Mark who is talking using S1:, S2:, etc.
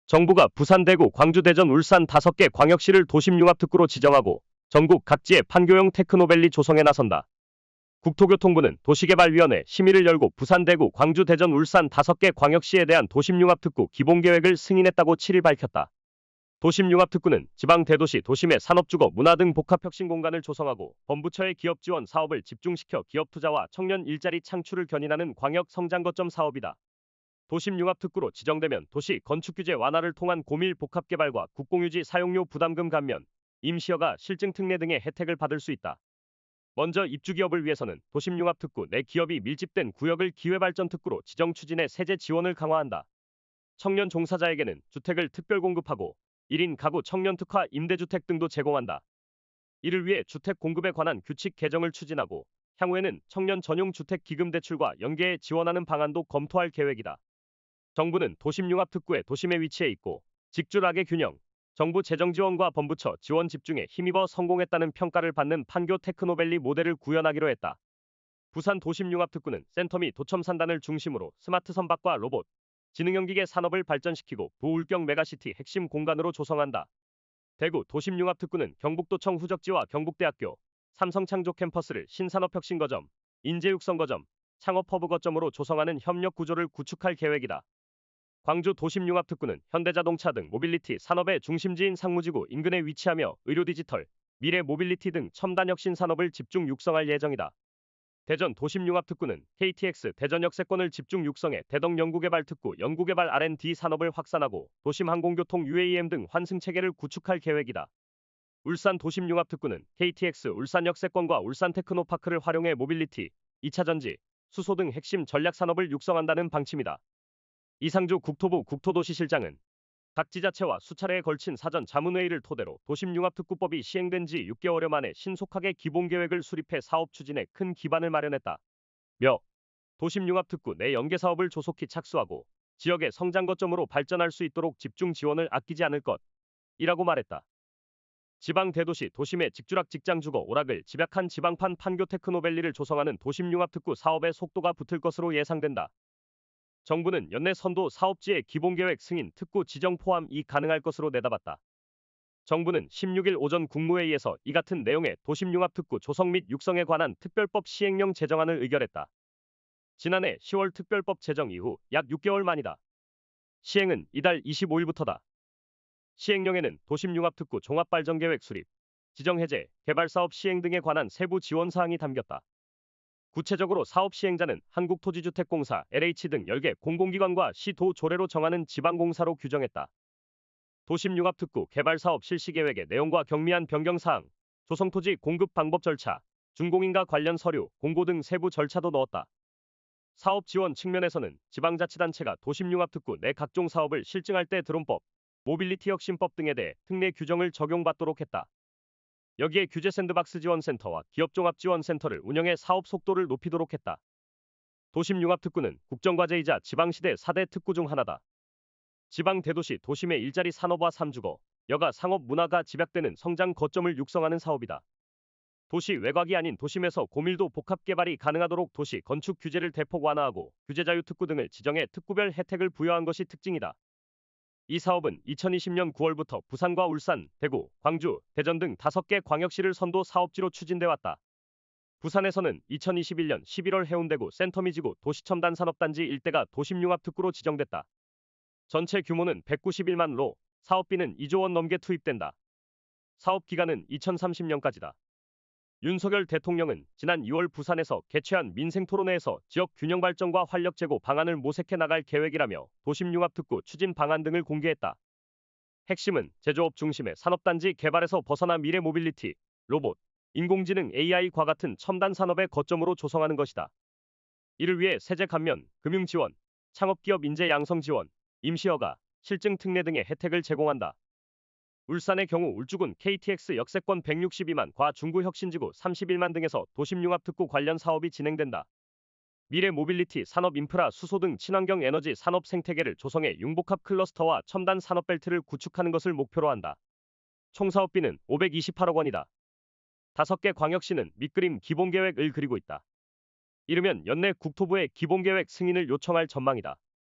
S1: 정부가 부산, 대구, 광주, 대전, 울산 5개 광역시를 도심융합특구로 지정하고 전국 각지에 판교형 테크노밸리 조성에 나선다. 국토교통부는 도시개발위원회 심의를 열고 부산, 대구, 광주, 대전, 울산 5개 광역시에 대한 도심융합특구 기본계획을 승인했다고 7일 밝혔다. 도심융합특구는 지방 대도시 도심의 산업주거, 문화 등 복합혁신 공간을 조성하고 범부처의 기업 지원 사업을 집중시켜 기업 투자와 청년 일자리 창출을 견인하는 광역 성장 거점 사업이다. 도심융합특구로 지정되면 도시 건축규제 완화를 통한 고밀 복합개발과 국공유지 사용료 부담금 감면, 임시허가, 실증 특례 등의 혜택을 받을 수 있다. 먼저 입주기업을 위해서는 도심융합특구 내 기업이 밀집된 구역을 기회발전특구로 지정 추진해 세제 지원을 강화한다. 청년 종사자에게는 주택을 특별 공급하고 1인 가구 청년 특화 임대주택 등도 제공한다. 이를 위해 주택 공급에 관한 규칙 개정을 추진하고 향후에는 청년 전용 주택 기금 대출과 연계해 지원하는 방안도 검토할 계획이다. 정부는 도심융합특구의 도심에 위치해 있고 직주락의 균형, 정부 재정 지원과 범부처 지원 집중에 힘입어 성공했다는 평가를 받는 판교 테크노밸리 모델을 구현하기로 했다. 부산 도심융합특구는 센터 및 도청 산단을 중심으로 스마트 선박과 로봇, 지능형 기계 산업을 발전시키고 부울경 메가시티 핵심 공간으로 조성한다. 대구 도심융합특구는 경북도청 후적지와 경북대학교, 삼성창조 캠퍼스를 신산업혁신거점, 인재육성거점, 창업허브 거점으로 조성하는 협력 구조를 구축할 계획이다. 광주 도심융합특구는 현대자동차 등 모빌리티 산업의 중심지인 상무지구 인근에 위치하며 의료 디지털, 미래 모빌리티 등 첨단 혁신 산업을 집중 육성할 예정이다. 대전 도심융합특구는 KTX 대전 역세권을 집중 육성해 대덕 연구개발특구 연구개발 R&D 산업을 확산하고 도심항공교통 UAM 등 환승체계를 구축할 계획이다. 울산 도심융합특구는 KTX 울산 역세권과 울산 테크노파크를 활용해 모빌리티, 2차전지, 수소 등 핵심 전략산업을 육성한다는 방침이다. 이상주 국토부 국토도시실장은 각 지자체와 수차례에 걸친 사전 자문회의를 토대로 도심융합특구법이 시행된 지 6개월여 만에 신속하게 기본계획을 수립해 사업 추진에 큰 기반을 마련했다. 며 도심융합특구 내 연계사업을 조속히 착수하고 지역의 성장 거점으로 발전할 수 있도록 집중 지원을 아끼지 않을 것이라고 말했다. 지방 대도시 도심의 직주락 직장주거 오락을 집약한 지방판 판교 테크노밸리를 조성하는 도심융합특구 사업의 속도가 붙을 것으로 예상된다. 정부는 연내 선도 사업지의 기본계획 승인 특구 지정 포함이 가능할 것으로 내다봤다. 정부는 16일 오전 국무회의에서 이 같은 내용의 도심융합특구 조성 및 육성에 관한 특별법 시행령 제정안을 의결했다. 지난해 10월 특별법 제정 이후 약 6개월 만이다. 시행은 이달 25일부터다. 시행령에는 도심융합특구 종합발전계획 수립, 지정해제, 개발사업 시행 등에 관한 세부 지원사항이 담겼다. 구체적으로 사업 시행자는 한국토지주택공사, LH 등 10개 공공기관과 시, 도, 조례로 정하는 지방공사로 규정했다. 도심융합특구 개발사업 실시계획의 내용과 경미한 변경사항, 조성토지 공급 방법 절차, 준공인과 관련 서류, 공고 등 세부 절차도 넣었다. 사업 지원 측면에서는 지방자치단체가 도심융합특구 내 각종 사업을 실증할 때 드론법, 모빌리티 혁신법 등에 대해 특례 규정을 적용받도록 했다. 여기에 규제 샌드박스 지원센터와 기업종합지원센터를 운영해 사업 속도를 높이도록 했다. 도심융합특구는 국정과제이자 지방시대 4대 특구 중 하나다. 지방 대도시 도심의 일자리 산업화 3주거, 여가 상업 문화가 집약되는 성장 거점을 육성하는 사업이다. 도시 외곽이 아닌 도심에서 고밀도 복합개발이 가능하도록 도시 건축 규제를 대폭 완화하고 규제자유 특구 등을 지정해 특구별 혜택을 부여한 것이 특징이다. 이 사업은 2020년 9월부터 부산과 울산, 대구, 광주, 대전 등 5개 광역시를 선도 사업지로 추진돼 왔다. 부산에서는 2021년 11월 해운대구 센터미지구 도시첨단산업단지 일대가 도심융합특구로 지정됐다. 전체 규모는 191만 로, 사업비는 2조 원 넘게 투입된다. 사업 기간은 2030년까지다. 윤석열 대통령은 지난 2월 부산에서 개최한 민생토론회에서 지역 균형 발전과 활력 제고 방안을 모색해 나갈 계획이라며 도심융합특구 추진 방안 등을 공개했다. 핵심은 제조업 중심의 산업단지 개발에서 벗어나 미래 모빌리티, 로봇, 인공지능 AI과 같은 첨단 산업의 거점으로 조성하는 것이다. 이를 위해 세제 감면, 금융 지원, 창업기업 인재 양성 지원, 임시허가, 실증 특례 등의 혜택을 제공한다. 울산의 경우 울주군 KTX 역세권 162만, 과 중구 혁신지구 31만 등에서 도심융합특구 관련 사업이 진행된다. 미래 모빌리티 산업 인프라 수소 등 친환경 에너지 산업 생태계를 조성해 융복합 클러스터와 첨단 산업벨트를 구축하는 것을 목표로 한다. 총 사업비는 528억 원이다. 5개 광역시는 밑그림 기본계획을 그리고 있다. 이르면 연내 국토부에 기본계획 승인을 요청할 전망이다.